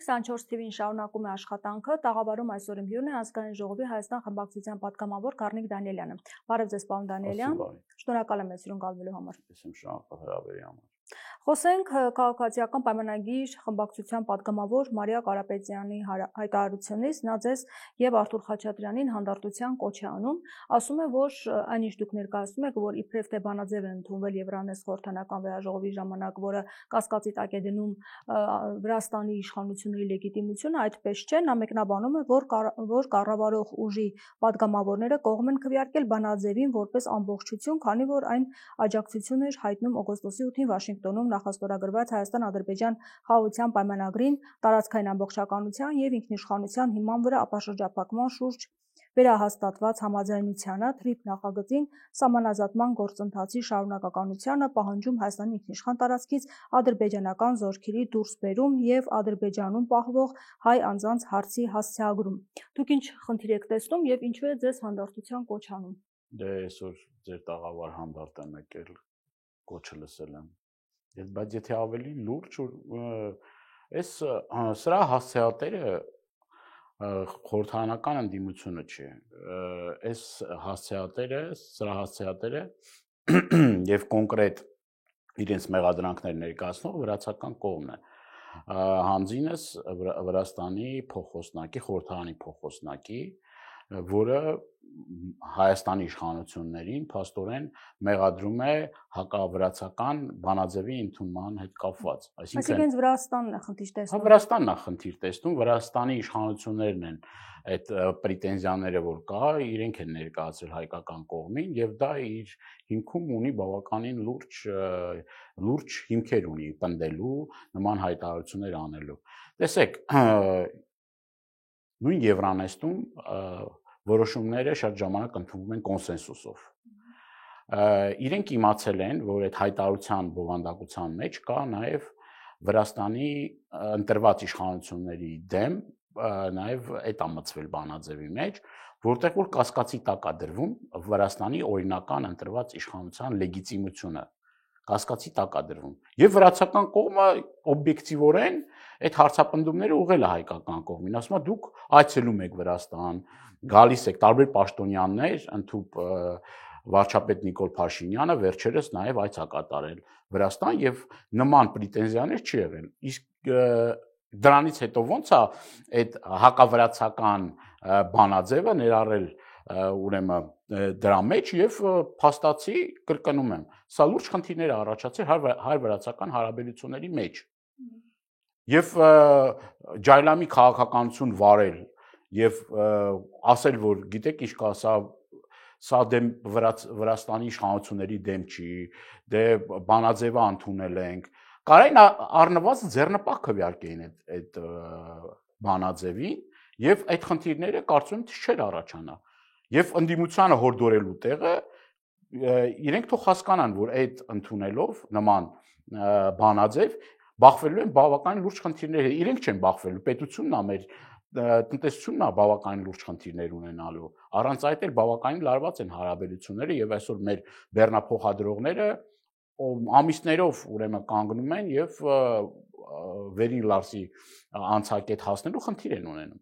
24 TV-ին շարունակում է աշխատանքը, տաղավարում այսօր իմ հյուրն է Ազգային ժողովի Հայաստան խմբակցության պատգամավոր Գառնիկ Դանիելյանը։ Բարև ձեզ, պարոն Դանիելյան։ Շնորհակալ եմ այսօր գալու համար։ Ես եմ շնորհակալ հրավերի համար։ Խոսենք քաղաքացիական պայմանագիր խմբակցության պատգամավոր Մարիա Կարապետյանի հայտարարությունից, նա ձեզ եւ Արթուր Խաչատրյանին հանդարտության կոչ է անում, ասում է, որ այն ինչ դուք ներկայացնում եք, որ իբրև թե բանաձև է ընդունվել Եվրանես խորհրդանական վերաժողովի ժամանակ, որը կասկածի տակ է դնում Վրաստանի իշխանությունների լեգիտիմությունը, այդպես չէ, նա մեկնաբանում է, որ կառավարող ուժի պատգամավորները կողմ են քվեարկել բանաձևին որպես ամբողջություն, քանի որ այն աջակցություն էր հայտնում օգոստոսի 8-ին Վաշինգտոնում նախաստորագրված Հայաստան-Ադրբեջան խաղաղության պայմանագրին, տարածքային ամբողջականության եւ ինքնիշխանության հիման վրա ապաշրջափակման շուրջ վերահաստատված համաձայնությանը, թրիփ նախագծին, սահմանազատման գործընթացի շարունակականությանը, պահանջում Հայաստանի ինքնիշխան տարածքից ադրբեջանական զորքերի դուրսբերում եւ Ադրբեջանում պահվող հայ անձանց հարցի հասցեագրում։ Դուք ինչ խնդիր եք տեսնում եւ ինչու է ձեզ հանդարտության կոչ անում։ Դե այսօր ձեր տաղավար հանդարտ եմ եկել, կոչը լսել եմ։ Բայց եթե ավելի լուրջ սրա հասցեատերը խորհրդարանական ընդդիմությունը չէ, սրա հասցեատերը եւ կոնկրետ իրենց մեղադրանքներ ներկայացնող վրացական կողմն է, հանձինս Վրաստանի փոխոսնակի, խորհրդարանի փոխոսնակի, որը Հայաստանի իշխանություններին փաստորեն մեղադրում է հակավրացական բանաձևի ընդունման հետ կապված։ Այսինքն Վրաստանն է խնդիր տեսնում։ Վրաստանն է խնդիր տեսնում, Վրաստանի իշխանություններն են այդ պրետենզիաները, որ կա, իրենք են ներկայացրել հայկական կողմին եւ դա իր հիմքում ունի բավականին լուրջ հիմքեր ունի պնդելու նման հայտարարություններ անելու։ Տեսեք, նույն Եվրանեստում որոշումները շատ ժամանակ ընդունվում են կոնսենսուսով։ Իրենք իմացել են, որ այդ հայտարարության բովանդակության մեջ կա նաև Վրաստանի ընտրված իշխանությունների դեմ նաև այդ ամծվել բանաձևի մեջ, որտեղ որ կասկածի տակ է դրվում Վրաստանի օրինական ընտրված իշխանության լեգիտիմությունը, կասկածի տակ է դրվում։ Եվ վրացական կողմը օբյեկտիվորեն այդ հարցապնդումները ուղղել է հայկական կողմին, ասում է դուք այցելում եք Վրաստան, գալիս եք տարբեր պաշտոնյաներ, ընդհուպ վարչապետ Նիկոլ Փաշինյանը վերջերս նաև այց է կատարել Վրաստան եւ նման պրետենզիաներ չի եղել։ Իսկ դրանից հետո ո՞նց է այդ հակավրացական բանաձևը ներառել ուրեմն դրա մեջ եւ փաստացի կրկնում եմ, սա լուրջ խնդիրներ է առաջացել հայ-վրացական հարաբերությունների մեջ։ Եվ ջայլամի քաղաքականություն վարել եւ ասել, որ գիտեք ինչ կա, սա դեմ Վրաստանի իշխանությունների դեմ չի, դե բանաձևը ընդունել ենք, կարային առնվազն ձեռնպահ քվեարկեին այդ բանաձևին եւ այդ խնդիրները կարծում եմ չէր առաջանա։ Եվ ընդդիմությանը հորդորելու տեղը իրենք թող հասկանան, որ այդ ընդունելով նման բանաձև բախվելու են բավական լուրջ խնդիրների, իրենք չեն բախվելու, պետությունն է մեր տնտեսությունն է բավական լուրջ խնդիրներ ունենալու։ Առանց այդ էլ բավականին լարված են հարաբերությունները եւ այսօր մեր բեռնափոխադրողները ամիսներով ուրեմն կանգնում են եւ վերին լարսի անցակետ հասնելու խնդիր են ունենում։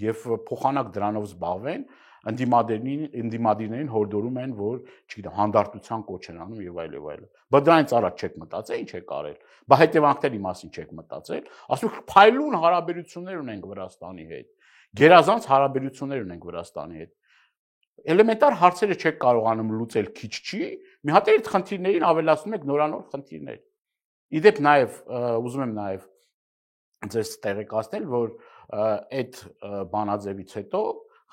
Եվ փոխանակ դրանով զբաղվեն, ընդդիմադիրներին հորդորում են, որ, չգիտեմ, հանդարտության կոչ են անում եւ այլ եւ այլ։ Բայց դրանից առաջ չեք մտածել, ինչ եք արել։ Բա հետևանքների մասին չեք մտածել, ասում եք փայլուն հարաբերություններ ունենք Վրաստանի հետ։ Գերազանց հարաբերություններ ունենք Վրաստանի հետ։ Էլեմենտար հարցերը չեք կարողանում լուծել քիչ չի, մի հատ այդ խնդիրներին ավելացնում եք նորանոր խնդիրներ։ Իդեպ նաեւ ուզում եմ նաեւ ձեզ տեղեկացնել, որ այդ բանաձևից հետո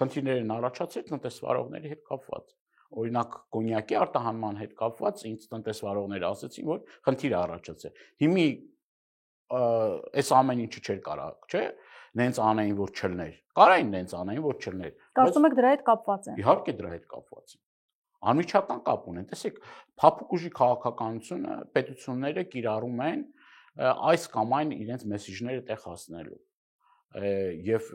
խնդիրներ են առաջացել տնտեսվարողների հետ կապված։ Օրինակ կոնյակի արտահանման հետ կապված ինձ տնտեսվարողները ասացին, որ խնդիր է առաջացել։ Հիմի այս ամեն ինչը չէր կարա, չէ՞, նենց անային, որ չլներ։ Կարային նենց անային, որ չլներ։ Կարծում եք դրա հետ կապված է։ Իհարկե դրա հետ կապված է։ Անմիջական կապ ունեն։ Տեսեք, փափուկ ուժի քաղաքականությունը պետությունները կիրառում են այս կամ այն իրենց մեսիջները տեղ հասնելու։ Եվ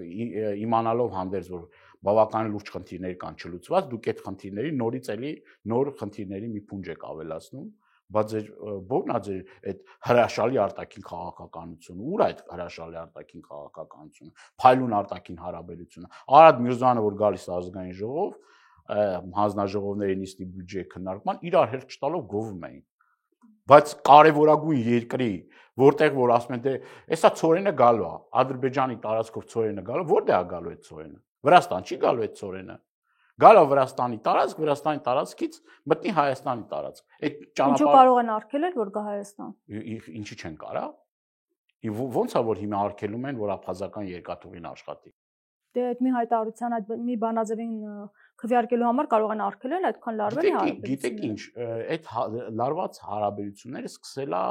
իմանալով հանդերձ որ բավական լուրջ խնդիրներ կան չլուծված, դուք այդ խնդիրների նորից էլի նոր խնդիրների մի փունջ եք ավելացնում, բայց ո՞րն է ձեր այդ հրաշալի արտաքին քաղաքականությունը, ուր է այդ հրաշալի արտաքին քաղաքականությունը, փայլուն արտաքին հարաբերությունը։ Արադ Միրզոյանը, որ գալիս է ազգային ժողով, հանձնաժողովների նիստի բյուջեի քննարկման, իրար հերթ չտալով գովում էին։ Բայց կարևորագույն երկրի, որտեղ որ ասում են, դե, հեսա ցորենը գալու է, Ադրբեջանի տարածքով ցորենը գալու, որտեղ է գալու այդ ցորենը։ Վրաստան չի գալու այդ ցորենը։ Գալու Վրաստանի տարածք, Վրաստանի տարածքից մտնի Հայաստանի տարածք։ Այդ ճանապարհը Ինչու կարող են արգելել, որ գա Հայաստան։ Ինչի չեն կարա։ Ոնց է որ հիմա արգելում են, որ ափազական երկաթուղին աշխատի։ Դե այդ մի հայտարարության, այդ մի բանաձևին քվեարկելու համար կարող են արգելել այդքան լարվել հարաբերությունները։ Գիտեք ինչ, այդ լարված հարաբերությունները սկսել է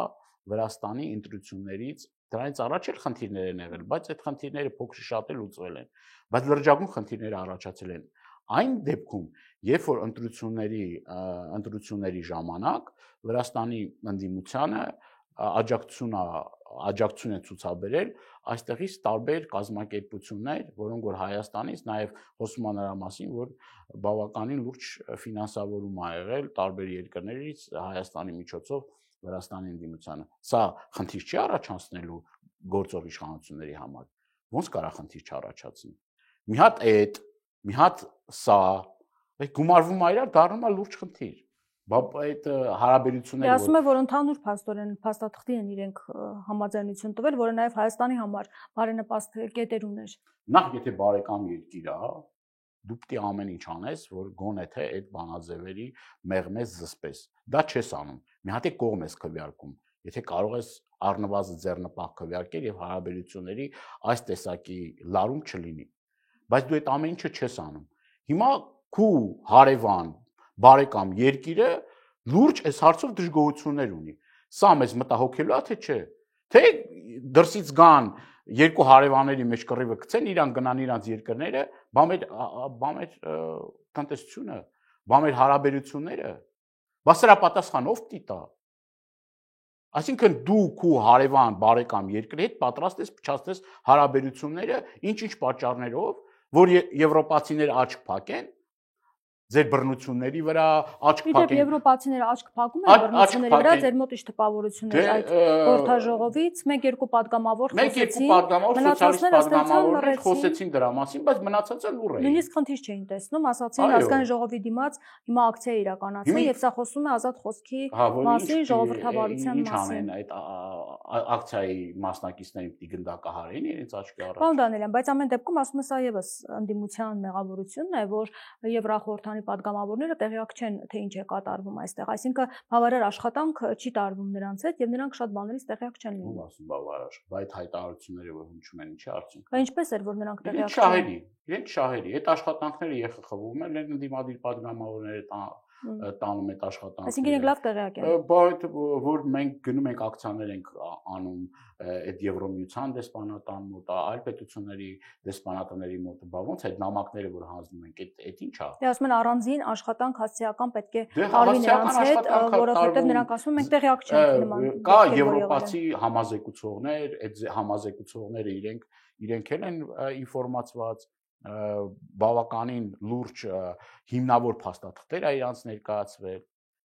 Վրաստանի ընտրություններից, դրանից առաջ էլ խնդիրներ են եղել, բայց այդ խնդիրները փոքր-շատ էլ լուծվել են, բայց լրջագույն խնդիրները առաջացել են այն դեպքում, երբ որ ընտրությունների ժամանակ Վրաստանի ընդդիմությանը աջակցություն է ցուցաբերել այստեղից տարբեր կազմակերպություններ, որոնք որ Հայաստանից նաև խոսում են նրա մասին, որ բավականին լուրջ ֆինանսավորում ա եղել տարբեր երկրներից Հայաստանի միջոցով Վրաստանի ընդդիմությանը։ Սա խնդիր չի առաջացնելու գործող իշխանությունների համար։ Ոնց կարա խնդիր չառաջացնի։ Մի հատ այդ, մի հատ սա, այդ գումարվում է իրար, դառնում է լուրջ խնդիր։ Այդ հարաբերությունները ասում է, որ ընդհանուր փաստորեն փաստաթղթի են իրենք համաձայնություն տվել, որը նաև Հայաստանի համար բարենպաստ կետեր ուներ։ Նախ եթե բարեկամ երկիր է, դու պետք է ամեն ինչ անես, որ գոնե թե այդ բանաձևերի մեղմես զսպես։ Դա չես անում։ Մի հատ է կողմ ես քվեարկում։ Եթե կարող ես առնվազն ձեռնպահ քվեարկել եւ հարաբերությունների այս տեսակի լարում չլինի։ Բայց դու այդ ամեն ինչը չես անում։ Հիմա քու հարևան բարեկամ երկիրը լուրջ այս հարցով դժգոհություններ ունի։ Սա մեզ մտահոգելու է թե չէ։ Թե դրսից գան երկու հարևանների մեջ կռիվը գցեն, իրան գնան իրանց երկրները, բա մեր տնտեսությունը, բա մեր հարաբերությունները, բա սրա պատասխան ով պիտի տա։ Այսինքն դու քու հարևան բարեկամ երկրի հետ պատրաստ ես փչացնես հարաբերությունները ինչ-ինչ պատճառներով, որ եվրոպացիները աչք փակեն ձեր բռնությունների վրա, աչք փակեն։ Իդեպ եվրոպացիները աչք փակում են բռնությունների վրա, ձեր մոտ իշ տպավորություններ այդ խորհրդաժողովից 1-2 падգամավոր խոսեցին, մնացածները պատգամավորներ խոսեցին դրա մասին, բայց մնացածը լուռ էին։ Նույնիսկ խնդիր չէին տեսնում, ասացին ազգային ժողովի դիմաց հիմա ակցիա իրականացվի եւ սա խոսում է ազատ խոսքի մասին, ժողովրդավարության մասին։ Այդ ակցիայի մասնակիցներին պիտի գնդակահարեն իրենց աչքի առաջ։ Պարոն Դանիելյան, բայց ամեն դեպքում ասում է սա եւս ընդդիմության մեղավորությունն է, որ Եվրախորհրդանի падգամավորները տեղյակ չեն, թե ինչ է կատարվում այստեղ, այսինքն բավարար աշխատանք չի տարվում նրանց հետ եւ նրանք շատ բաներից տեղյակ չեն լինում։ Ո՞վ ասում բավարար, բայց այդ հայտարարությունները որ հնչում են, ինչի արդյունք։ Բա ինչպես էր, որ նրանք տեղյակ չեն։ Իրենք շահերի, այդ աշխատանքները ԵԽԽՎ-ում են ընդդիմադիր падգամավորները տանում այդ աշխատանքները։ Այսինքն իրենք լավ տեղյակ են։ Բայց որ մենք գնում ենք ակցիաներ ենք անում այդ Եվրոմիության դեսպանատան մոտ, այլ պետությունների դեսպանատների մոտ, բա ոնց այդ նամակները որ հանձնում ենք, այդ ի՞նչ է։ Դե ասում են առանձին աշխատանք հասցեական պետք է տարվի նրանց հետ, որովհետև նրանք ասում են մենք տեղյակ չենք նման։ Կա եվրոպացի համազեկուցողներ, այդ համազեկուցողները իրենք են ինֆորմացված բավականին լուրջ հիմնավոր փաստաթղթեր է իրանց ներկայացվել,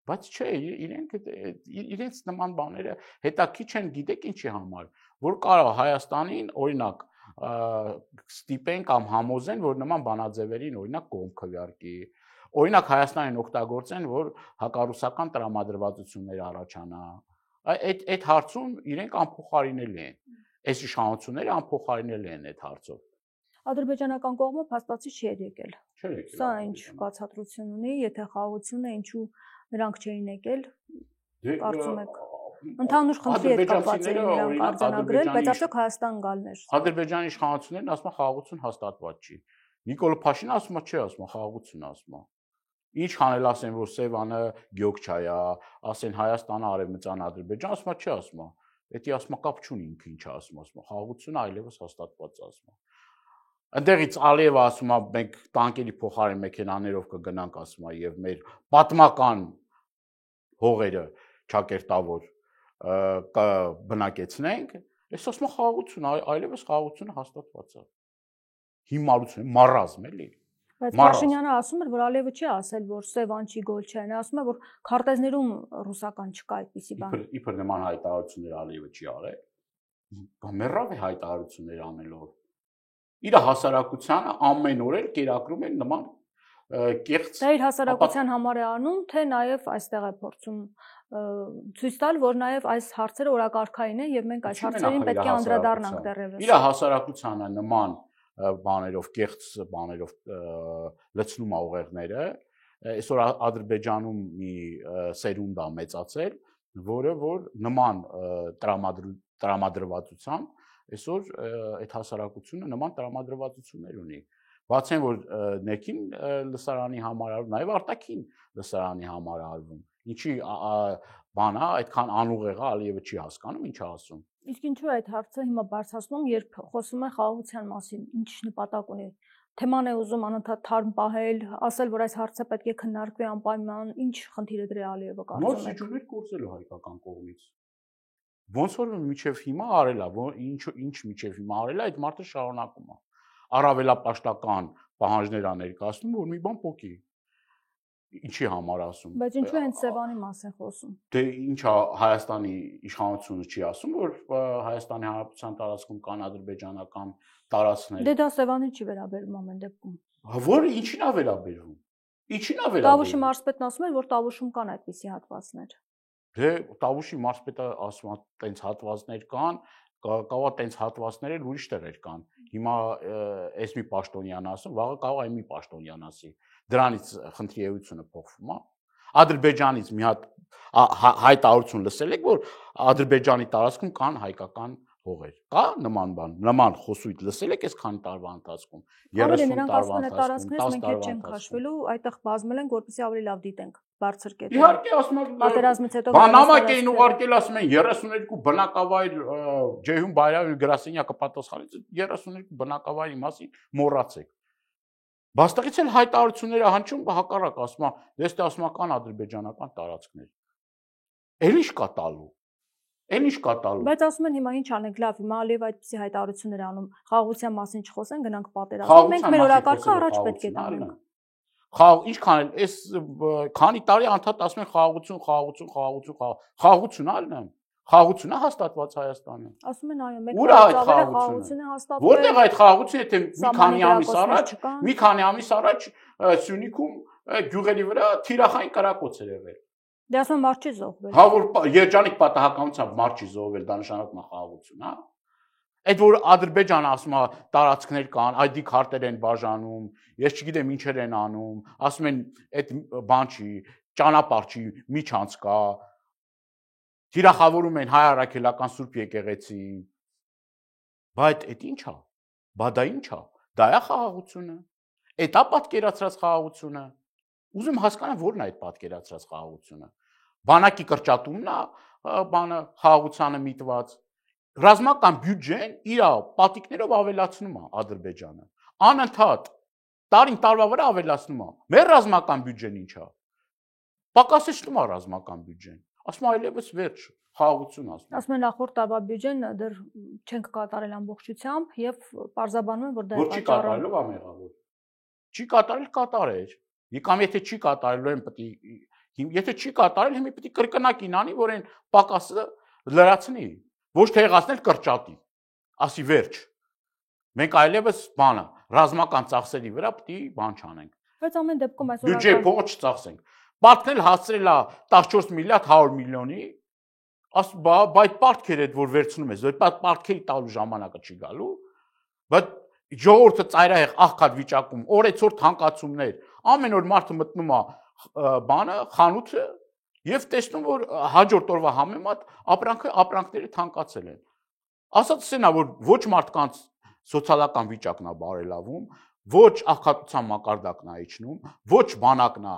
բայց չէ, իրենց նման բաները հետաքրքիր չեն, գիտեք ինչի համար, որ կարող Հայաստանին օրինակ ստիպեն կամ համոզեն, որ նման բանաձևերին օրինակ կողմ քվեարկի, օրինակ Հայաստանին օգտագործեն, որ հակառուսական տրամադրվածություններ առաջանա, այդ հարցում իրենք անփոխարինելի են, այս իշխանությունները անփոխարինելի են այդ հարցով։ Ադրբեջանական կողմը փաստացի չի եկել։ Չէր եկել։ Սա ինչ բացատրություն ունի, եթե խաղաղություն է, ինչու նրանք չէին եկել։ Կարծում եք ընդհանուր խնդրի հետ կապված էին նրանք արձանագրել, բայց արդյոք Հայաստան գալներ։ Ադրբեջանի իշխանություններն ասում են խաղաղություն հաստատված չի։ Նիկոլ Փաշինյանը ասում է չէ, ասում է խաղաղություն ասում է։ Ինչ անել ասեն, որ Սևանը Գյոգչայ է, ասեն Հայաստանը արևմտյան Ադրբեջան, ասում է չէ, ասում է։ Դա ասում է կապ չունի ինքը ինչ ասում է, խաղաղությունը այլևս հաստատված է ասում է։ Այնտեղից Ալիևը ասում է մենք տանկերի փոխարեն մեքենաներով կգնանք ասում է եւ մեր պատմական հողերը ճակերտավոր կբնակեցնենք, այս ասում է խաղաղություն, այլևս խաղաղությունը հաստատված է։ Հիմարություն, մարազմ էլի։ Բայց Փաշինյանը ասում էր, որ Ալիևը չի ասել, որ Սևանչի Գոլչյանն է, ասում է, որ քարտեզներում ռուսական չկա այդպիսի բան։ Իբր նման հայտարարություններ Ալիևը չի արել։ Մեռավ է հայտարարություններ անելով։ Իր հասարակությանը ամեն օր էլ կերակրում են նման կեղծ։ Դա իր հասարակության համար է անում, թե նաև այստեղ է փորձում ցույց տալ, որ նաև այս հարցերը օրակարգային են եւ մենք այս հարցերին պետք է անդրադառնանք դեռևս։ Իր հասարակությանը նման բաներով, կեղծ բաներով լցնում է ուղեղները։ Այսօր Ադրբեջանում մի սերունդ է մեծացել, որը որ նման տրամադրվածությամբ այսօր այդ հասարակությունը նման տրամադրվածություններ ունի։ Բացի այն, որ ներքին լսարանի համար արվում, նաև արտաքին լսարանի համար արվում։ Ինչի բան է, այդքան անուղեղ է, Ալիևը չի հասկանում, ինչ է ասում։ Իսկ ինչու է այդ հարցը հիմա բարձրացնում, երբ խոսում է խաղաղության մասին, ինչ նպատակ ունի։ Թեման է ուզում անընդհատ թարմ պահել, ասել, որ այս հարցը պետք է քննարկվի անպայման, ինչ խնդիր է դրել Ալիևը կարծում եք։ Նոր սիջուներ կորցելու հայկական կողմից։ Ոնց որ միջև հիմա արել է, ինչ միջև հիմա արել է, այդ մարդը շարունակում է։ Առավելապաշտական պահանջներ ա ներկայացնում, որ մի բան փոկի։ Ինչի համար ասում։ Բայց ինչու են Սևանի մասին խոսում։ Դե ինչա Հայաստանի իշխանությունը չի ասում, որ Հայաստանի Հանրապետության տարածքում կան ադրբեջանական տարածքներ։ Դե դա Սևանին չի վերաբերում ամեն դեպքում։ Որը ինչին է վերաբերվում։ Ինչին է վերաբերվում։ Տավուշի մարզպետն ասում էր, որ Տավուշում կան այդպիսի հատվածներ։ Դե Տավուշի մարզպետը ասում է, տենց հատվածներ կան, կարող է տենց հատվածներ էլ ուրիշ տեղեր կան։ Հիմա այս մի պաշտոնյան ասում, վաղը կարող է մի պաշտոնյան ասի։ Դրանից խնդրի էությունը փոխվում է։ Ադրբեջանից մի հատ հայտարարություն լսել եք, որ Ադրբեջանի տարածքում կան հայկական հողեր։ Կա նման բան, նման խոսույթ լսել եք այս քանի տարվա ընթացքում։ 30 տարվա ընթացքում, 10 տարվա ընթացքում չենք քաշվելու, այդտեղ բազմել են, որպեսզի ավելի լավ դիտենք բարձր կետը։ Իհարկե, ասում եմ, պատերազմից հետո բանամակ էին ուղարկել, ասում են 32 բնակավայր Ջեհուն Բայրամի գրասենյակը պատասխանեց 32 բնակավայրի մասին մոռացեք։ Բաստղից էլ հայտարարությունները հնչում հակառակ ասում է, դες ասում է կան ադրբեջանական տարածքներ։ Էլ ինչ կա տալու։ Էլ ինչ կա տալու։ Բայց ասում են հիմա ինչ անենք, լավ, հիմա Ալիևը այդպիսի հայտարարություններ անում, խաղաղության մասին չխոսեն, գնանք պատերազմ։ Մենք մեր օրակարգը առաջ պետք է տանենք։ Ինչքան էլ այս քանի տարի անդադ ասում են խաղաղություն ալն եմ։ Խաղաղությունն է հաստատված Հայաստանում։ Ասում են այո, մեկ խաղաղություն է հաստատվել։ Որտեղ այդ խաղաղությունը, եթե մի քանի ամիս առաջ Սյունիքում գյուղերի վրա թիրախային կրակոց էր եղել։ Դե ասում մարդ չի զոհվել։ Հա որ երջանիկ պատահականությամբ մարդ չի զոհվել, դա նշանակում է խաղաղություն, հա։ Այդ որ Ադրբեջանը ասում է տարածքներ կան, ID քարտեր են բաժանում, ես չգիտեմ ինչեր են անում, ասում են այդ բան չի, ճանապարհ չի, միջանց կա։ Թիրախավորում են հայ առաքելական Սուրբ եկեղեցին։ Բայց այդ ի՞նչ է։ Բա դա ի՞նչ է։ Դա է խաղաղությունը։ Էդ է պատկերացրած խաղաղությունը։ Ուզում հասկանամ ո՞րն է այդ պատկերացրած խաղաղությունը։ Բանակի կրճատումն է, բանը խաղաղությանը միտված։ Ռազմական բյուջեն իր պատիկներով ավելացնում է Ադրբեջանը։ Անընդհատ տարին տարվա վրա ավելացնում է։ Մեր ռազմական բյուջեն ի՞նչ է։ Պակասեցնում է ռազմական բյուջեն։ Ասում այլևս վերջ, խաղաղություն ասում։ Ասում են նախորդ տարվա բյուջեն դեռ չենք կատարել ամբողջությամբ եւ պարզաբանում են, որ դա է պատճառը։ Որ չի կատարելով է մեղավոր։ Չի կատարել կատարեր։ Կամ եթե չի կատարելու են պետք է եթե չի կատարել, հիմա պետք է կրկնակին անի, որ այն պակասը լրացնի, ոչ թե եղածնել կրճատի։ Ասի վերջ։ Մենք այլևս բանը ռազմական ծախսերի վրա պետք է բան չանենք։ Բայց ամեն դեպքում այսօր բյուջեի փողը չծախսենք։ Պատկնել հասցրել է 14 միլիարդ 100 միլիոնի, բայց պարտքեր այդ որ վերցնում ես, այդ պարտքերի տալու ժամանակը չի գալու, բայց ժողովուրդը ծայրահեղ աղքատ վիճակում, օրեցօր թանկացումներ, ամեն օր մարդը մտնում է բանը, խանութը եւ տեսնում որ հաջորդ օրվա համեմատ ապրանքները թանկացել են։ Ասածս էնա որ ոչ մարդկանց սոցիալական վիճակն է բարելավում, ոչ աղքատության մակարդակն է իջնում, ոչ բանակն է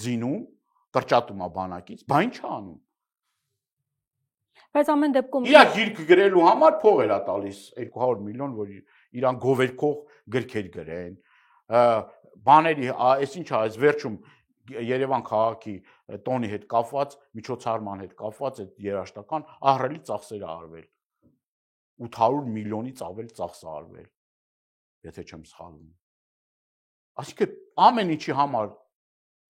զինում, կրճատում է բանակից, բա ինչ է անում։ Բայց ամեն դեպքում իր գիրք գրելու համար փող էր տալիս 200 միլիոն, որ իրան գովերքող գրքեր գրեն, բաների, այս ինչ է, այս վերջում Երևան քաղաքի տոնի հետ կապված, միջոցառման հետ կապված այդ երաշտական ահռելի ծախսեր է արվել։ 800 միլիոնից ավել ծախս է արվել, եթե չեմ սխալվում։ Այսինքն ամեն ինչի համար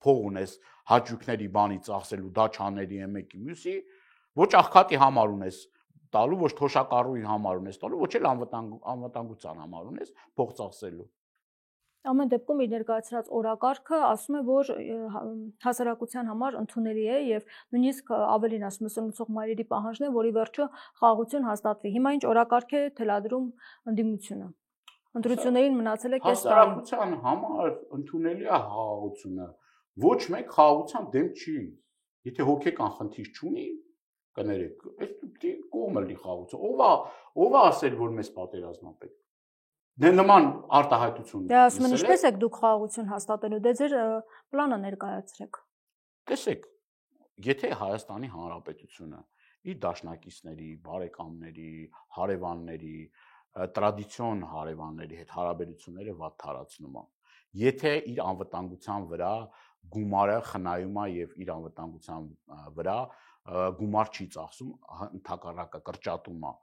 փող ունես հաճույքների բանի ծախսելու, դաչաների մեկի մյուսի, ոչ աղքատի համար ունես տալու, ոչ թոշակառուի համար ունես տալու, ոչ էլ անվտանգության համար ունես փող ծախսելու։ Ամեն դեպքում իր ներկայացրած օրակարգը ասում է, որ հասարակության համար ընդունելի է եւ նույնիսկ ավելին ասում է սնուցող մայրերի պահանջն է, որի վերջո խաղաղություն հաստատվի։ Հիմա ինչ օրակարգ է թելադրում ընդդիմությունը։ Ընտրություններին մնացել է կես տարի։ Հասարակության համար ընդունելի է խաղաղությունը։ Ոչ մեկ խաղաղության դեմ չի։ Եթե հոգեկան խնդիր չունի, կներեք, այս դի կողմը լի խաղաղություն։ Ով է ասել, որ մեզ պատերազմ է պետք։ Դե նման արտահայտություն։ Դե ասում են, ինչպես եք դուք խաղաղություն հաստատելու, դե ձեր պլանը ներկայացրեք։ Տեսեք, եթե Հայաստանի Հանրապետությունը իր դաշնակիցների, բարեկամների, հարևանների, տրադիցիոն հարևանների հետ հարաբերությունները վատ թարացնում է։ Եթե իր անվտանգության վրա գումարը խնայում է եւ իր անվտանգության վրա գումար չի ծախսում, ընդհակառակը կրճատում է։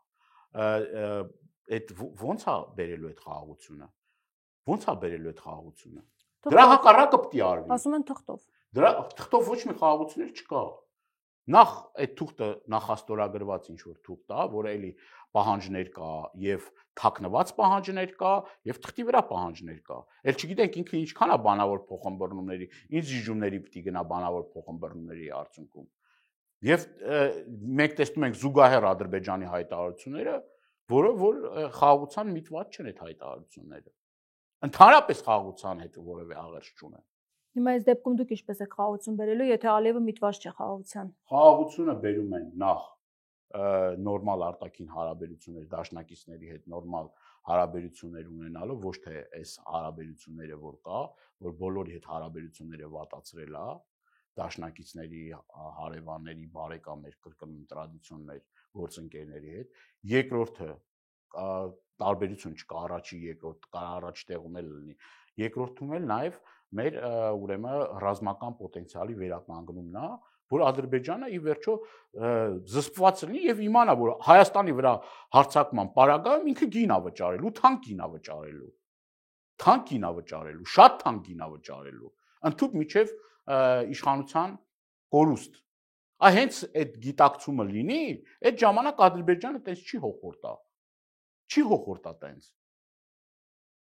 Այդ ո՞նց է բերելու այդ խաղաղությունը։ Ո՞նց է բերելու այդ խաղաղությունը։ Դրա հակառակը պետք է արվի։ Ասում են թղթով։ Դրա թղթով ոչ մի խաղաղություն չկա։ Նախ այդ թուղթը նախաստորագրված ինչ որ թուղթ է, որը էլի պահանջներ կա եւ թաքնված պահանջներ կա եւ թղթի վրա պահանջներ կա։ Էլ չգիտենք ինքը ինչքան է բանավոր փոխըմբռնումների, ինչ ժիժումների պիտի գնա բանավոր փոխըմբռնումների արդյունքում։ Եվ մենք տեսնում ենք զուգահեռ Ադրբեջանի հայտարարությունները, որը որ խաղաղության միտված չեն այդ հայտարարությունները։ Ընդհանրապես խաղաղության հետ որևէ աղերս չունեն։ Հիմա այս դեպքում դուք ինչպես եք խաղաղություն բերելու, եթե Ալիևը միտված չէ խաղաղության։ Խաղաղությունը բերում են նախ նորմալ արտաքին հարաբերություններ, դաշնակիցների հետ նորմալ հարաբերություններ ունենալով, ոչ թե այս հարաբերությունները որ կա, որ բոլորի հետ հարաբերությունները վատացրել է, դաշնակիցների, հարևանների, բարեկամներ, կրկնում տրադիցիոններ, գործընկերների հետ։ Երկրորդը տարբերություն չկա, առաջի, երկրորդ, կարող առաջ տեղում էլ լինի։ Երկրորդում էլ նաև մեր ուրեմն ռազմական պոտենցիալի վերականգնումն է, որ Ադրբեջանը ի վերջո զսպված լինի եւ իմանա, որ Հայաստանի վրա հարձակման պարագայում ինքը գին է վճարելու, թանկ գին է վճարելու։ Թանկ գին է վճարելու, շատ թանկ գին է վճարելու։ Ընդհուպ միջև իշխանության կորուստ։ Հենց այդ գիտակցումը լինի, այդ ժամանակ Ադրբեջանը տես չի հոխորտա։ Չի հոխորտա տենց։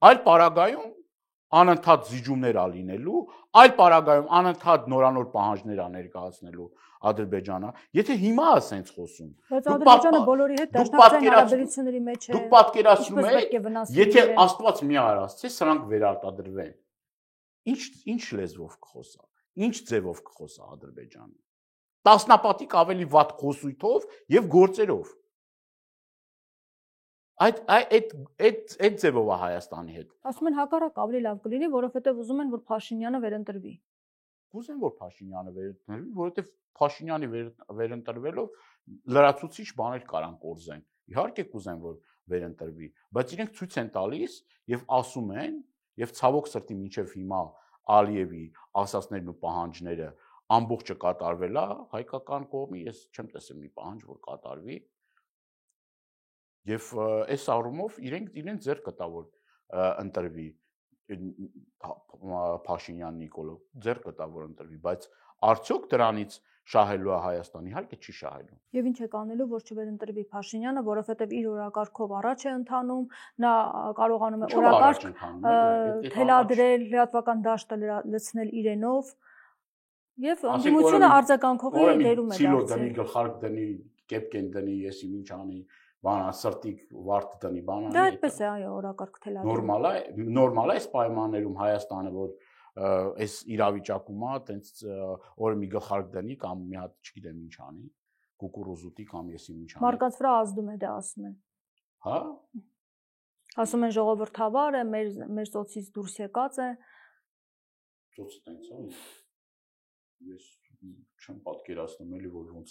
Այլ պարագայում անընդհատ զիջումներ ա լինելու, այլ պարագայում անընդհատ նորանոր պահանջներ ա ներկայացնելու Ադրբեջանը, եթե հիմա է սենց խոսում։ Բայց Ադրբեջանը բոլորի հետ դաշնակցային հարաբերությունների մեջ է։ Դուք պատկերացնում եք, եթե Աստված մի արածի, սրանք վերարտադրվեն։ Ինչ լեզվով կխոսա, ինչ ձևով կխոսա Ադրբեջանը։ Տասնապատիկ ավելի վատ խոսույթով եւ գործերով։ Այդ ձևով է Հայաստանի հետ։ Ասում են հակառակ ավելի լավ կլինի, որովհետև ուզում են, որ Փաշինյանը վերընտրվի։ Կուզեն, որ Փաշինյանը վերընտրվի, որովհետև Փաշինյանի վերընտրվելով լրացուցիչ բաներ կարան կորզեն։ Իհարկե կուզեն, որ վերընտրվի, բայց իրենք ցույց են տալիս եւ ասում են, եւ ցավոք սրտի մինչեւ հիմա Ալիևի ասածներն ու պահանջները ամբողջը կատարվել է հայկական կողմի, ես չեմ տեսել մի պահանջ, որ կատարվի։ Եվ այս առումով իրենք ձեռ կտա որ ընտրվի Փաշինյան Նիկոլը ձեռ կտա որ ընտրվի, բայց արդյոք դրանից շահելու է Հայաստան, իհարկե չի շահելու։ Եվ ինչ է կանելու, որ չվերընտրվի Փաշինյանը, որովհետև իր օրակարգով առաջ է ընթանում, նա կարողանում է օրակարգ թելադրել, լրատվական դաշտը լցնել իրենով, եւ ընդդիմությունը արձագանքողի դերում է դարձել։ Սիլո դնի, գլխարկ դնի, կեպկեն դնի, եսի ինչ անի, բանա սրտիկ վարդ դնի, բանա։ Դա այդպես է, այո, օրակարգ թելադրում։ Նորմալ է այս պայմաններում Հայաստանը, որ այս իրավիճակում է, տենց օրը մի գլխարկ դնի կամ մի հատ, չգիտեմ ինչ անի, կուկուրուզուտի կամ եսի ինչ անի։ Մարդկանց վրա ազդում է դա ասում են։ Հա։ Ասում են ժողովրդավար է, մեր ծոցից դուրս եկած է։ Ծոցը տենց է։ Ես չեմ պատկերացնում էլի որ ոնց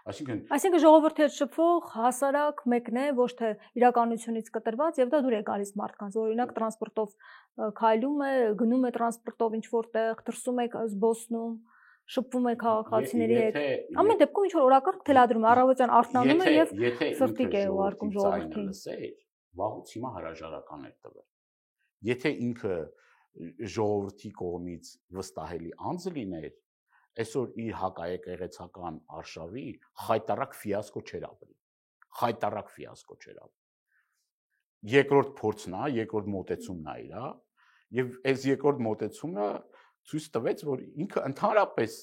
այսինքն ժողովրդի հետ շփվող հասարակ մեկն է, ոչ թե իրականությունից կտրված եւ դա դուր է գալիս մարդկանց, որ օրինակ տրանսպորտով քայլում է, գնում է տրանսպորտով ինչ որտեղ, դրսում է զբոսնում, շփվում է քաղաքացիների հետ։ Ամեն դեպքում ինչ որ օրակարգ թելադրում, առավոտյան արթնանում է եւ սրտիկ է ուղարկում ժողովրդին։ Վաղուց հիմա հրաժարական է տվել։ Եթե ինքը ժողովրդի կողմից վստահելի անձ լիներ, այսօր իր հակաեկեղեցական արշավի խայտարակ ֆիասկո չէր ապրի։ Խայտարակ ֆիասկո չէր ապրի։ Երկրորդ փորձն է, երկրորդ մոտեցումն է իրա, եւ այս երկրորդ մոտեցումը ցույց տվեց, որ ինքը ընդհանրապես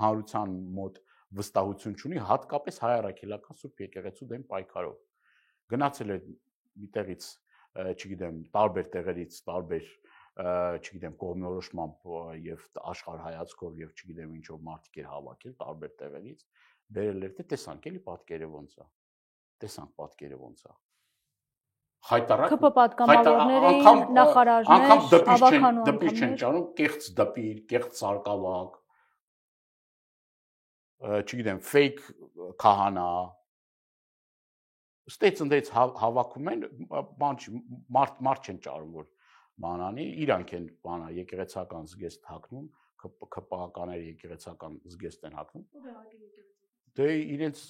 հանրության մոտ վստահություն ունի, հատկապես հայ առաքելական Սուրբ եկեղեցու դեմ պայքարով։ Գնացել է մի տեղից, չգիտեմ, տարբեր տեղերից, տարբեր, չգիտեմ, կողմնորոշմամբ եւ աշխարհայացքով եւ չգիտեմ ինչով մարդիկ էր հավաքել տարբեր տեղերից, բերել էր, տեսանք էլի պատկերը ոնց է։ Տեսանք պատկերը ոնց է։ Խայտարակ ԿՊ պատգամավորների նախարարներ, ավականու դպիր չեն ճանում, կեղծ դպիր, կեղծ սարկավակ, չգիտեմ, fake քահանա, ստեյցնդից հավաքում են, մարդ չեն ճարում, որ բանանի, իրանք են բանա եկեղեցական զգեստ հագնում, ԿՊ-ականները եկեղեցական զգեստ են հագնում։ Դե իրենց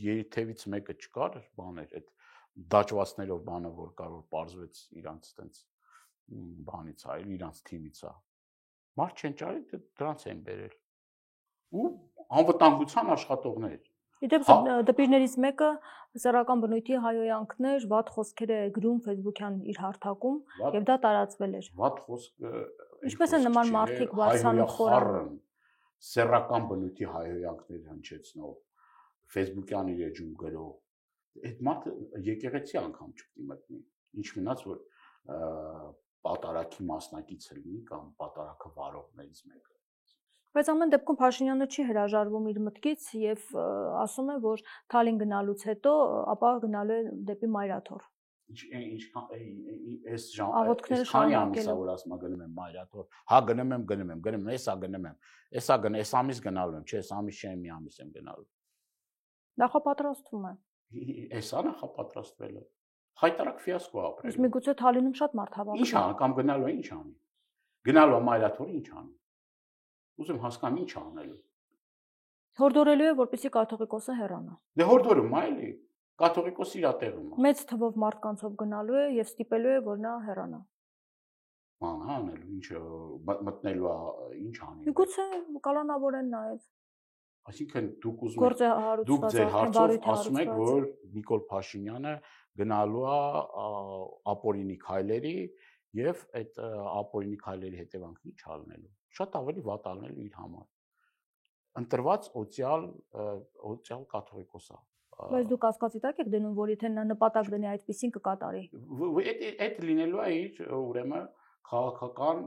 երթևից մեկը չկար, բաներ, այդ դաջվածներով բանը որ կար, որ պարզվեց իրանց տենց բանից է, իրանց թիմից է։ Մարդ չեն ճարի, դրանց են բերել։ Ու անվտանգության աշխատողներ։ Իդեպ դպիրներից մեկը սեռական բնույթի հայհոյանքներ, վատ խոսքեր է գրում Facebook-յան իր հարթակում եւ դա տարածվել էր։ Վատ խոսքը ինչպես են նման մարդիկ բարձրանում խորան սեռական բնույթի հայհոյանքներ հնչեցնող Facebook-յան իր էջում գրող այդ մարդը եկեղեցի անգամ չպետք է մտնի։ Ինչ մնաց որ պատարակի մասնակից լինի կամ պատարակը վարողներից մեկը։ Բայց ամեն դեպքում Փաշինյանը չի հրաժարվում իր մտքից եւ ասում է, որ Թալին գնալուց հետո ապա գնալու է դեպի Մայրաթոր։ Այս քանի ամիս է որ ասում եմ գնում եմ Մայրաթոր։ Հա գնում եմ, էսա գնում եմ։ Այս ամիս գնալու եմ, չէ, այս ամիս չէ, մի ամիս եմ գնալու։ Նախապատրաստվում է։ Էսա նախապատրաստվել է։ Խայտարակ ֆիասկո ապրել։ Իսկ միգուցե Թալինում շատ մարդ հավաքվում։ Ինչ անի, կամ գնալու է, ինչ անի։ Գնալու է Մայրաթորը, ինչ անի։ Ուզում հասկանամ ինչ անելու։ Հորդորելու է, որպեսզի կաթողիկոսը հեռանա։ Դե հորդորում է, էլի։ Կաթողիկոսը իր տեղում է։ Մեծ թվով մարդկանցով գնալու է եւ ստիպելու է, որ նա հեռանա։ Ման անելու, ինչը մտնելու է, ինչ անի։ Միգուցե կալանավորեն նաեւ։ Այսինքն դուք ձեր հարցով ասում եք, որ Նիկոլ Փաշինյանը գնալու է ապօրինի քայլերի եւ այդ ապօրինի քայլերի հետևանքն ինչ ալնելու։ Շատ ավելի վատ ալնելու իր համար։ Ընտրված օցիալ կաթողիկոսա։ Բայց դուք կասկածի տակ եք դնում, որ եթե նա նպատակ դնի այդպեսին կկատարի։ Այդ լինելու է իր ուրեմն քաղաքական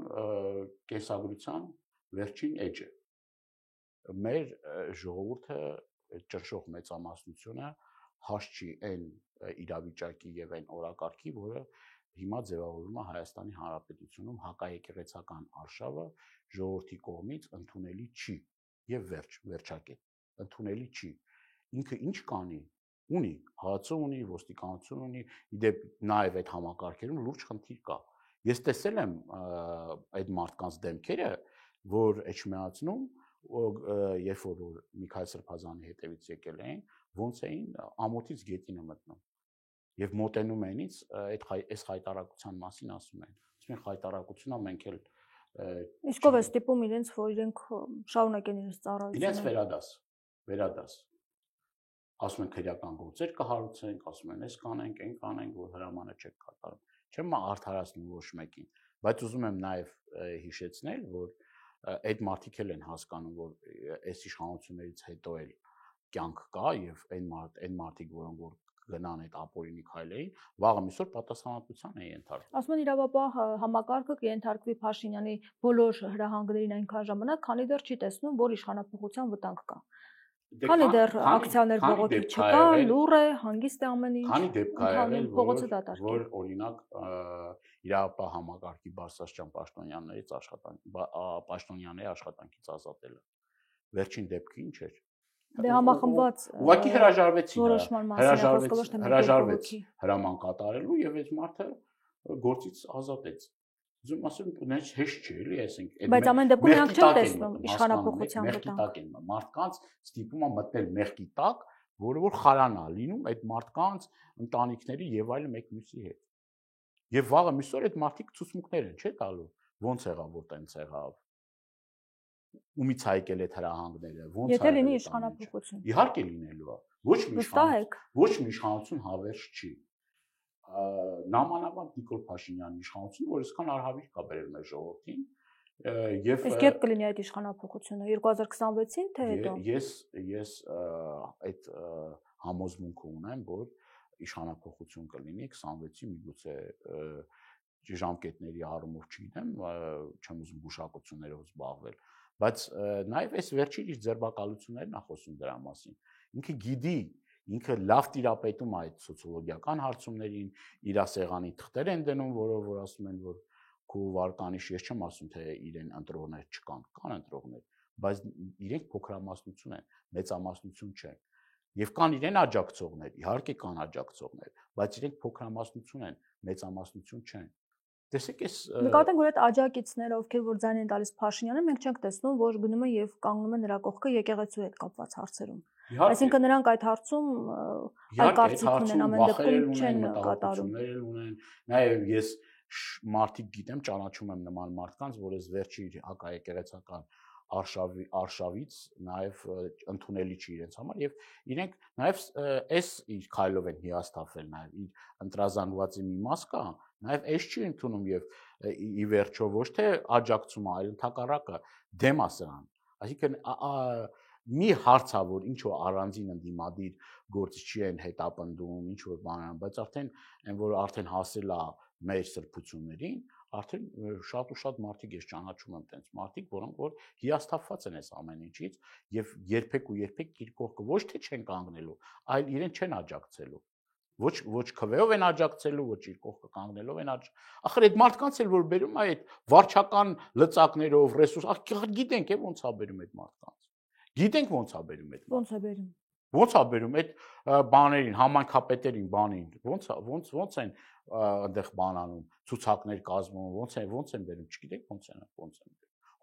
կենսագրության վերջին էջը։ Մեր ժողովուրդը ճնշող մեծամասնությունը հաս չի այն իրավիճակի եւ այն օրակարգի, որը հիմա ձևավորվում է Հայաստանի Հանրապետությունում հակաեկեղեցական արշավը ժողովրդի կողմից ընդունելի չի եւ վերջակետ ընդունելի չի ինքը ինչ կանի ունի հացը ունի ոստիկանություն ունի իդեպ նաեւ այդ համակարգերում լուրջ խնդիր կա ես տեսել եմ այդ մարդկանց դեմքերը որ էջմիածնում երբ որ Միքայել Սրբազանի հետևից եկել էին ոնց էին ամոթից գետինը մտնում եւ մոտենում էին ինձ այս խայտարակության մասին ասում են խայտարակությունա մենք էլ Իսկ ով է ստիպում իրենց որ իրենք շարունակեն իրենց ծառայությունը իրենց վերադաս ասում են քրեական գործեր կհարուցենք ասում են այս կանենք այն կանենք որ հրամանը չեք կատարում չեմ արդարացնում ոչ մեկին բայց ուզում եմ նաեւ հիշեցնել որ այդ մարդիկ էլ են հասկանում որ այս իշխանություններից հետո էլ կյանք կա եւ այն մարդիկ որոնք որ գնան այդ ապօրինի քայլերին, վաղը միսօր պատասխանատվության է ենթարկվում։ Ասում են իրավապահ համակարգը կենթարկվի Փաշինյանի բոլոր հրահանգներին այնքան ժամանակ, քանի դեռ չի տեսնում, որ իշխանապահության վտանգ կա։ Քանի դեռ ակցիաներ բողոքի չկա, լուր է, հանգիստ է ամեն ինչ։ Քանի դեպք կա եղել, փողոցը դատարկ է։ Որ օրինակ իրավապահ համակարգի Բարսաշճան պաշտոնյաների աշխատանքից ազատելը։ Վերջին դեպքը ինչ էր։ Դե համախմբված ուղղակի հրաժարվեցին հրաժարվեց հրաման կատարելու եւ այս մարդը գործից ազատեց ուզում ասեմ նենց հեշտ չէ էլի այսինքն բայց ամեն դեպքում նրանք չեն տեսնում իշխանապողության վտանգ մարդկանց ստիպում է մտնել մեղքի տակ որը որ խարանա լինում այդ մարդկանց ընտանիքների եւ այլ մեկ մյուսի հետ եւ վաղը միսօր այդ մարդիկ ցուցմունքներ են չէ տալու ոնց եղավ, որ տենց եղավ։ Ումից հայկել է հրահանգները, ոնց Եթե լինի իշխանապողություն։ Իհարկե լինելու է։ Ոչ մի իշխանություն հավերժ չի։ Նամանավանդ Նիկոլ Փաշինյանի իշխանությունը, որ այսքան արհավիրք կա բերել մեր ժողովրդին, եւ իսկ երբ կլինի այդ իշխանապողությունը 2026-ին թե հետո։ Ես այդ համոզմունքը ունեմ, որ իշխանապողություն կլինի 26-ի միգուցե ժամկետների առումով չգիտեմ, չեմ ուզում գուշակություններով զբաղվել, բայց նաև այս վերջին իր ձերբակալություններն է խոսում դրա մասին։ Ինքը գիտի, ինքը լավ տիրապետում է այդ սոցիոլոգիական հարցումներին, իր ասեղանի թղթեր են դնում, որով որ ասում են, որ քո վարկանիշ, ես չեմ ասում, թե իրեն ընտրողներ չկան, կան ընտրողներ, բայց իրենք փոքրամասնություն են, մեծամասնություն չեն։ Եվ կան իրեն աջակցողներ, իհարկե կան աջակցողներ, բայց իրենք փոքրամասնություն են, մեծամասնություն չեն։ Տեսեք, նկատենք, որ այդ աջակիցները, ովքեր որ ձայն են տալիս Փաշինյանը, մենք չենք տեսնում, որ գնում են եւ կանգնում են նրա կողքը եկեղեցու հետ կապված հարցերում։ Այսինքն նրանք այդ հարցում այլ կարծիք ունեն, ամեն դեպքում չեն կատարում։ Նաեւ ես մարդիկ գիտեմ, ճանաչում եմ նման մարդկանց, որ այս վերջի հակաեկեղեցական արշավից նաև ընդունելի չի իրենց համար եւ իրենք նաև այս իր քայլով են հիասթափվել նաև իր ընտրազանգվածի մի մաս կա նաև այս չի ընդունում եւ ի վերջո ոչ թե աջակցում այլ ընդհակառակը դեմ է սրան այսինքն մի հարցա որ ինչ որ առանձին ընդդիմադիր գործիչի են հետապնդում ինչ որ բան են բայց արդեն այն որ արդեն հասել է մեր սրբություններին արդեն շատ ու շատ մարդիկ ես ճանաչում եմ տենց մարդիկ, որոնք որ հիասթափված են այս ամեն ինչից եւ երբեք ու երբեք իր կողքը ոչ թե չեն կանգնելու, այլ իրեն չեն աջակցելու։ Ոչ քվեով են աջակցելու, ոչ իր կողքը կանգնելով են ախր այդ մարդկանց էլ որ բերում է այդ վարչական լծակներով, ռեսուրս, գիտենք է ոնց է բերում այդ մարդկանց։ Գիտենք ոնց է բերում այդ։ Ոնց է բերում։ Ոնց է բերում այդ բաներին, համայնքապետերին, բանին, ոնց են այնտեղ բանանում, ցուցակներ կազմում, ոնց են բերում, չգիտեք ոնց են բերում։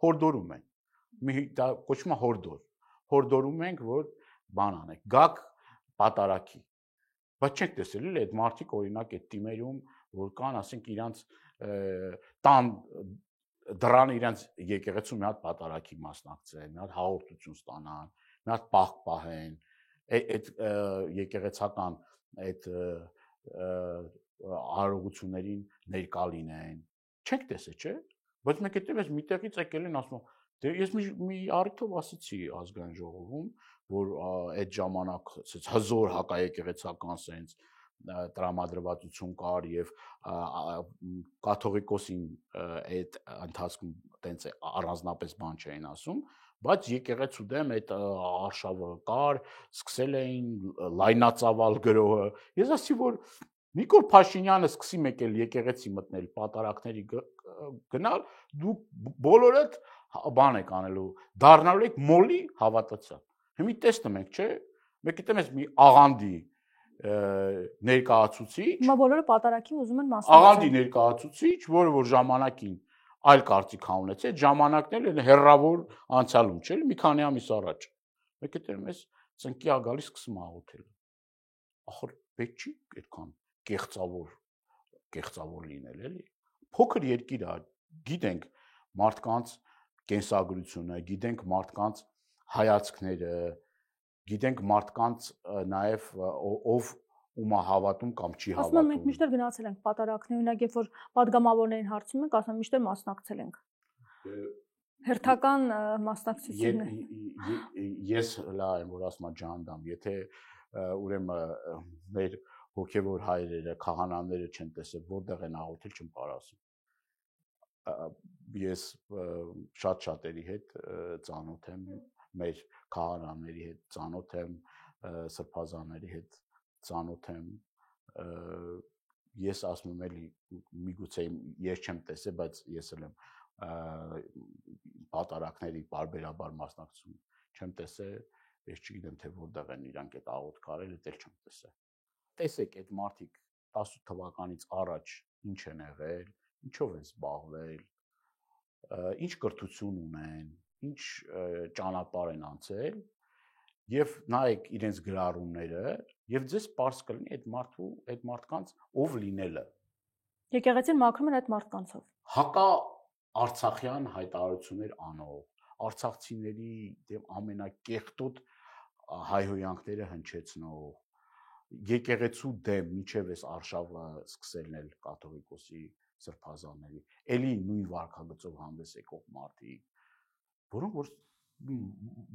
Հորդորում են։ Դա կոչվում է հորդոր։ Հորդորում ենք, որ բան անեք, գաք պատարակի։ Բայց չեք տեսել էլի այդ մարդիկ օրինակ այդ թիմերում, որ կան, ասենք իրանց տան դրան իրանց եկեղեցու մի հատ պատարակի մասնակցեն, մի հատ հաղորդություն ստանան, մի հատ պահ պահեն, այդ եկեղեցական այդ արարողություններին ներկա լինեն։ Չեք տեսել, չէ՞։ Բայց մեկ հետև ես միտեղից եկել են ասում, դե ես մի առիթով ասեցի ազգային ժողովում, որ այդ ժամանակ հզոր հակաեկեղեցական sense տրամադրվածություն կար եւ կաթողիկոսին այդ ընթացքում տենց առանձնապես բան չէին ասում, բայց եկեղեցու դեմ այդ արշավը կար, սկսել էին լայնածավալ գրոհը։ Ես ասի որ Նիկոլ Փաշինյանը սկսի եկել եկեղեցի մտնել պատարակների գնալ, դու բոլորդ բան եք անելու, դառնալու եք մոլի հավատացյալ։ Հիմա տեսնում ենք, չէ՞, մեկ դիտեմ ես մի աղանդի ներկայացուցիչ։ Հիմա բոլորը պատարակին ուզում են մասնակցել։ Աղանդի ներկայացուցիչ, որը որ ժամանակին այլ կարծիք ունեցել, այդ ժամանակն էլ հերրավոր անցյալում չէ՞, մի քանի ամիս առաջ։ Մեկ դիտեմ ես ծնկի ա գալիս սկսում աղոթել։ Ախր պետք չի այդքան կեղծավոր լինել, էլի։ Փոքր երկիր է, գիտենք մարդկանց կենսագրությունը, գիտենք մարդկանց հայացքները, գիտենք մարդկանց նաև ով ումա հավատում կամ չի հավատում։ Ասում եմ մենք միշտ գնացել ենք պատարակներ, օրինակ երբ որ падգամավորներին հարցում ենք, ասում միշտ մասնակցել ենք։ Հերթական մասնակցություններ։ Ես լավ եմ որ ասում եմ ջանդամ, եթե ուրեմն մեր հոգևոր հայրերը, քահանաները չեն տեսել, որտեղ են աղոթել, չեմ կարասում։ Ես շատ-շատերի հետ ծանոթ եմ, մեր քահանաների հետ ծանոթ եմ, սրբազանների հետ ծանոթ եմ։ Ես ասում եմ էլի միգուցե ես չեմ տեսել, բայց ես էլ եմ պատարակների բարբերաբար մասնակցում չեմ տեսել, ես չգիտեմ թե որտեղ են իրանք այդ աղոթք արել, դա էլ չեմ տեսել։ Տեսեք այդ մարդիկ 18 թվականից առաջ ինչ են եղել, ինչով են զբաղվել, ինչ կրթություն ունեն, ինչ ճանապարհ են անցել եւ նայեք իրենց գրառումները եւ ձեզ པարզ կլինի այդ մարդկանց ով լինելը։ Եկեղեցին մաքրում են այդ մարդկանցով։ Արցախյան հայտարարություններ անող, արցախցիների դեմ ամենակեղտոտ հայհոյանքները հնչեցնող, եկեղեցու դեմ միջև էս արշավը սկսելն էլ կաթողիկոսի սրբազանների, էլի նույն վարքագծով հանդես եկող մարդիկ, որոնք որ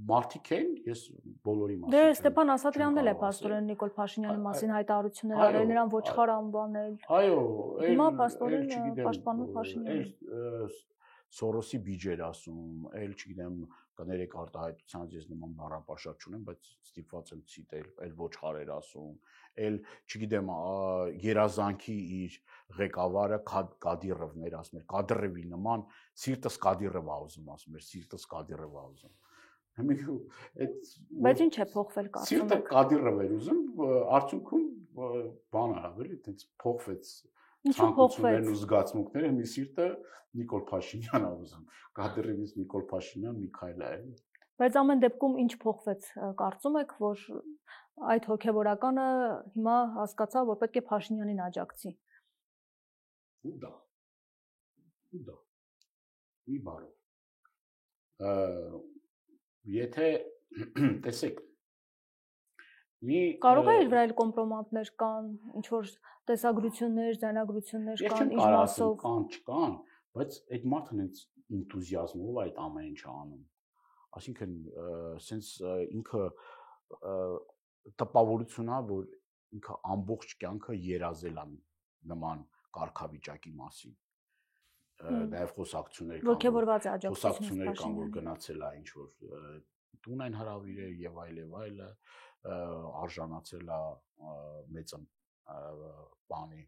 մարդիկ են, ես բոլորի մասին։ Դե Ստեփան Ասատրյանն էլ է պաստորեն Նիկոլ Փաշինյանի մասին հայտարարություններ արել, նրան ոչխար անվանել։ Այո, հիմա պաստորեն պաշտպանում Փաշինյանին։ Սորոսի բիջեր ասում, չգիտեմ, կներեք արտահայտության ես նման բառապաշար չունեմ, բայց ստիպված եմ ցիտել, ոչխարեր ասում, չգիտեմ, երազանքի իր ղեկավարը Կադիրովներ ասում էր, Կադիրովի նման սիրտս Կադիրով ա ուզում ասում էր, սիրտս Կադիրով ա ուզում։ Բայց ինչ է փոխվել կարծում եք։ Սիրտը Կադիրով էր ուզում, արդյունքում բան արավ, այդպես փոխվեց։ Ինչու փոխվեց։ Ու զգացմունքները մի սիրտը Նիկոլ Փաշինյան ա ուզում, Կադիրովից Նիկոլ Փաշինյան Միքայել է։ Բայց ամեն դեպքում ինչ փոխվեց, կարծում եք, որ այդ հոգևորականը հիմա հասկացա, որ պետք է Փաշինյանին աջակցի։ Ու դա։ Մի բառով։ Եթե տեսեք կարող է իր վրա էլ կոմպրոմատներ կան, ինչ որ տեսագրություններ, ձայնագրություններ կան, իր մասով չկան, բայց այդ մարդը հենց ինտուզիազմով այդ ամեն ինչը անում։ Այսինքն, sense ինքը տպավորություն ա, որ ինքը ամբողջ կյանքը երազել ա նման կարգավիճակի մասին։ Նաև խոսակցություններ կան, ոգևորված է խոսակցություններ կան, որ գնացել է ինչ որ տուն են հրավիրել եւ այլ, արժանացել է մեծ բանի,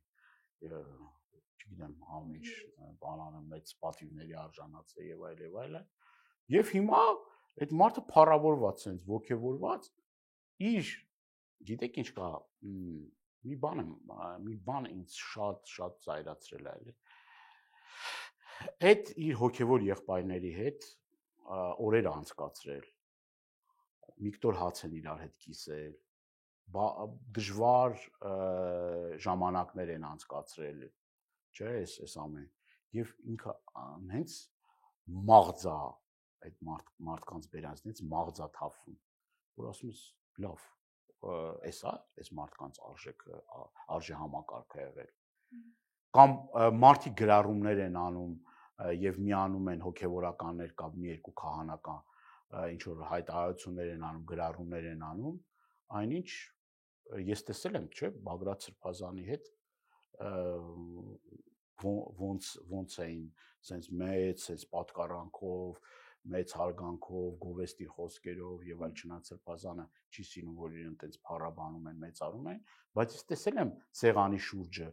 չգիտեմ, ամիջ բանանը մեծ պատիվների արժանացել եւ այլ։ Եվ հիմա այդ մարդը փառավորված, sense ոգևորված, իր գիտեք ինչ կա, մի բան ինձ շատ զայրացրել է, էլի։ Այդ իր հոգևոր եղբայրների հետ օրեր անցկացրել, Վիկտոր հաց են իրար հետ կիսել, դժվար ժամանակներ են անցկացրել, չէ՞, այս ամեն։ Եվ ինքը հենց մաղձա այդ մարդկանց բերանցից մաղձա թափվում, որ ասում ես լավ, այս մարդկանց արժե համակարգը եղել։ Կամ մարդիկ գրառումներ են անում եւ միանում են հոգեվորականներ կամ մի երկու քահանական ինչ որ հայտարարություններ են անում, գրառումներ են անում, այնինչ ես տեսել եմ, չէ, Բագրատ Սրբազանի հետ ոնց էին, sense մեծ, պատկառանքով, մեծ հարգանքով, գովեստի խոսքերով եւ այլ չնայած Սրբազանը չի սիրում, որ իրեն այդպես փառաբանում են, մեծարում են, բայց ես տեսել եմ սեղանի շուրջը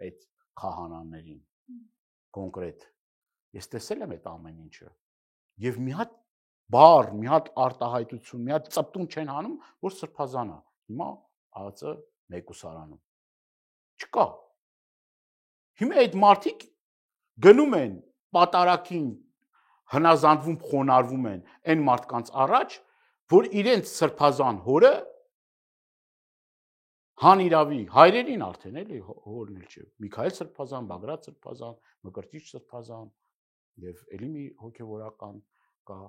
այդ քահանաներին կոնկրետ։ Ես տեսել եմ այդ ամեն ինչը։ Եվ մի հատ բառ, մի հատ արտահայտություն, մի հատ ծպտուն չեն անում, որ Սրբազանը հիմա ԱԱԾ մեկուսարանում չկա։ Հիմա այդ մարդիկ գնում են պատարակին հնազանդվում, խոնարհվում են այն մարդկանց առաջ, որ իրենց Սրբազան հորը հանիրավի հայրերին արդեն էլի հորն էլ չէ։ Միքայել Սրբազան, Բագրատ Սրբազան, Մկրտիչ Սրբազան եւ էլի մի հոգեվորական կա։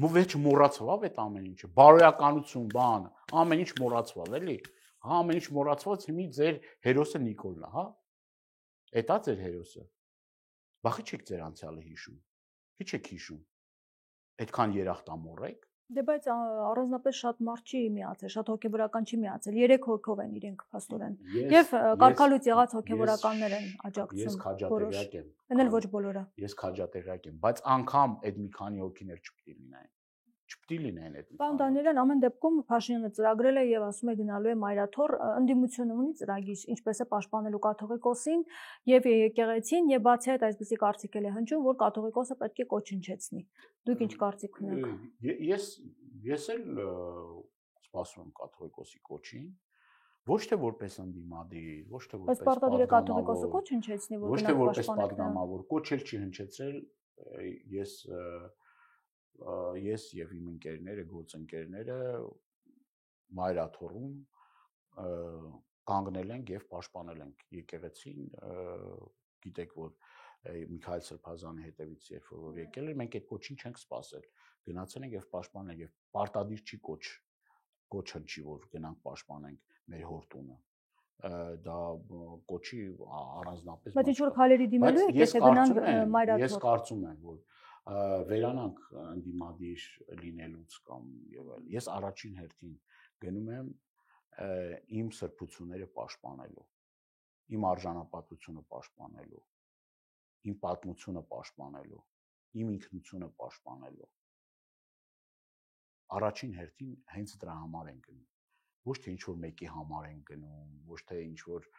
Ոչ մոռացավ այդ ամեն ինչը, բարոյականություն, բան, ամեն ինչ մոռացավ, էլի։ Հա, ամեն ինչ մոռացված, հիմի ձեր հերոսը Նիկոլն է, հա։ Էտա ձեր հերոսը։ Բախի չեք ձեր անցյալը հիշում։ Քիչ եք հիշում։ Այդքան երախտամոռ եք։ Դե բայց առանձնապես շատ մարդ չի միացել, շատ հոգեվորական չի միացել։ 3 հոգով են իրենք փաստորեն։ Եվ կարգալույց եղած հոգեվորականներ են աջակցում։ Ես քաջատեղյակ եմ։ Այն էլ ոչ բոլորը։ Ես քաջատեղյակ եմ, բայց անգամ այդ մի քանի հոգիներ չպետք է լինեն։ Չպետք է լինեն այդ։ Պարոն Դանիելյան, ամեն դեպքում Փաշինյանը ծրագրել է եւ ասում է գնալու է Մայրաթոր, ընդդիմությունը ունի ծրագիր, ինչպես է պաշտպանելու կաթողիկոսին եւ եկեղեցին, եւ բացի այդ այսպեսի կարծիք էլ է հնչում, որ կաթողիկոսը պետք է կոչնչեցնի։ Դուք ինչ կարծիք ունեք։ Ես էլ սպասում եմ կաթողիկոսի կոչին, ոչ թե որպես ընդդիմադիր, ոչ թե որպես պատգամավոր, կաթողիկոսը կոչնչեցնի, որ ոչ թե որպես պատգամավոր, կոչել չի հնչեցրել, ես եւ իմ ընկերները, գործընկերները Մայրաթորում կանգնել ենք եւ պաշտպանել ենք եկեղեցին, գիտեք որ Միքայել Սրբազանի հետևից երբ որ եկել էր, մենք այդ կոչին չենք սպասել։ Գնացել ենք եւ պաշտպանել եւ պարտադիր չի կոչը չի որ գնանք պաշտպանենք մեր հորտունը։ Դա կոչի առանձնապես։ Բայց ինչ որ քայլերի դիմելու եք, եթե գնանք մայրաթոր։ Ես կարծում եմ, որ վերանանք ընդդիմադիր լինելուց կամ եւ այլ։ Ես առաջին հերթին գնում եմ իմ սրբությունները պաշտպանելու, իմ արժանապատվությունը պաշտպանելու, իմ պատմությունը պաշտպանելու, իմ ինքնությունը պաշտպանելու։ Առաջին հերթին հենց դրա համար են գնում։ Ոչ թե ինչ որ մեկի համար են գնում, ոչ թե ինչ որ,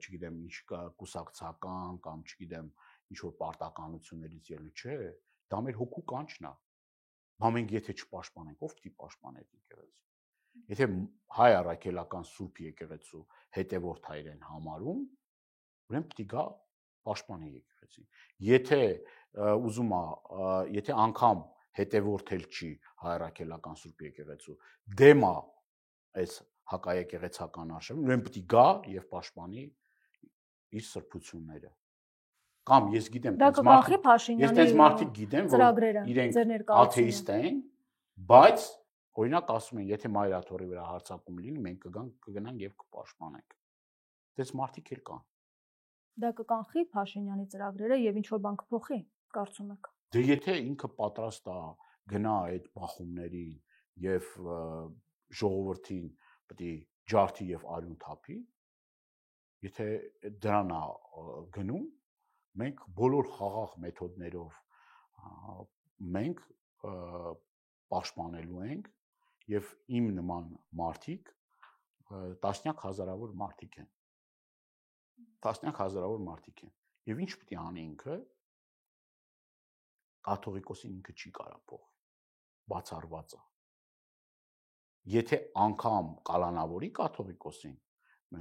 չգիտեմ, ինչ կուսակցական կամ չգիտեմ, ինչ որ պարտականություններից ելնի, չէ, դա մեր հոգու կանչն է։ Բա մենք եթե չպաշտպանենք, ով պիտի պաշտպանի այդ եկեղեցին։ Եթե հայ առաքելական սուրբ եկեղեցու հետևորդ հայր են համարում, ուրեմն պիտի գա պաշտպանի եկեղեցին։ Եթե ուզում է, եթե անգամ հետևորդել չի հայ առաքելական սուրբ եկեղեցու, դեմ է այս հակաեկեղեցական արշավին, ուրեմն պիտի գա եւ պաշտպանի իր սրբությունները։ Կամ ես գիտեմ, ես մարդիկ գիտեմ, որ իրենք աթեիստ են, բայց օրինակ ասում են, եթե մայրաթորի վրա հարձակում լինի, մենք կգնանք եւ կպաշտպանենք։ Դες մարդիկ էլ կան։ Դա կկանխի Փաշինյանի ծրագրերը եւ ինչ որ բան կփոխի, կարծում եք։ Դե եթե ինքը պատրաստ է գնա այդ բախումներին եւ ժողովրդին պետք է ջարդի եւ արյուն թափի, եթե դրան է գնում, մենք բոլոր խաղաղ մեթոդներով մենք պաշտպանելու ենք եւ իմ նման մարդիկ տասնյակ հազարավոր մարդիկ են։ Տասնյակ հազարավոր մարդիկ են։ Եվ ինչ պետք է անի ինքը, կաթողիկոսին ինքը չի կարա փոխի, բացառված է։ Եթե անգամ կալանավորի կաթողիկոսին,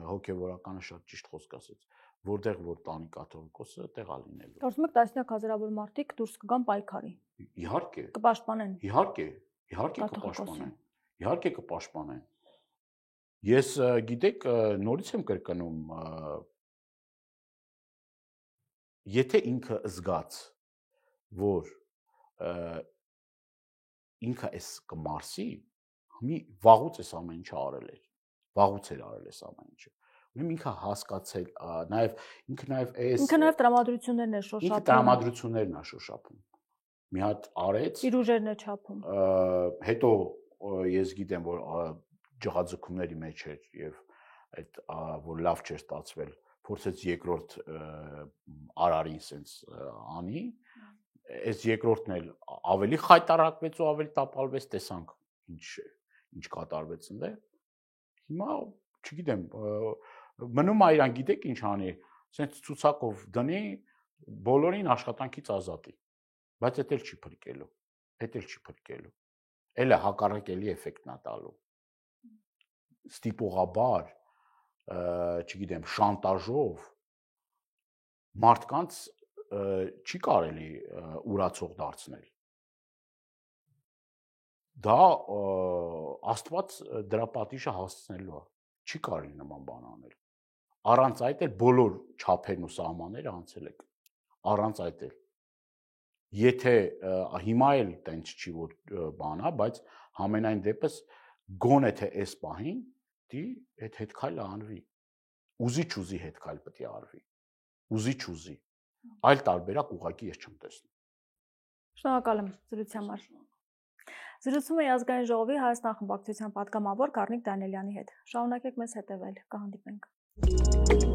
հոգևորականը շատ ճիշտ խոսք ասեց, որտեղ որ տանի կաթողիկոսը, տեղա լինելու։ Կարծում եք տասնյակ հազարավոր մարդիկ դուրս կգան պայքարի։ Իհարկե։ Կպաշտպանեն։ Իհարկե կպաշտպանեն։ Իհարկե կպաշտպանեն։ Ես գիտեք, նորից եմ կրկնում, եթե ինքը զգաց, որ ինքը էս կմարսի, մի վաղուց էս ամեն ինչը արել էր, վաղուց էր արել էս ամեն ինչը։ Ուրեմն ինքը հասկացել, ինքը նաև տրամադրություններն է շոշափում։ Ինքը տրամադրություններն է շոշափում։ Մի հատ արեց, իր ուժերն է չափում։ Հետո ես գիտեմ, որ ջղաձգումների մեջ էր եւ այդ որ լավ չէր ստացվել, փորձեց երկրորդ արարին սենց անի, այս երկրորդն էլ ավելի խայտարակվեց ու ավելի տապալվեց, տեսանք ինչ կատարվեց այնտեղ։ Հիմա չգիտեմ, մնում է իրան գիտեք ինչ անի, սենց ցուցակով դնի, բոլորին աշխատանքից ազատի, բայց դա էլ չի փրկելու, Էլը հակառակելի էֆեկտն է տալու։ Ստիպողաբար, չգիտեմ, շանտաժով մարդկանց չի կարելի ուրացող դարձնել։ Դա Աստված դրա պատիժը հասցնելու է, չի կարելի նման բան անել։ Առանց այդ էլ բոլոր չափերն ու սահմանները անցել եք։ Առանց այդ էլ։ Եթե հիմա էլ տենց չի որ բանա, բայց համենայն դեպս գոնե թե այս պահին դի այդ հետքայլը անվի։ Ուզի հետքայլ պետք է արվի։ Ուզի։ Այլ տարբերակ ուղղակի ես չեմ տեսնում։ Շնորհակալ եմ զրույցի համար։ Զրուցում էի ազգային ժողովի Հայաստան խմբակցության պատգամավոր Գառնիկ Դանիելյանի հետ։ Շարունակեք մեզ հետևել, կհանդիպենք։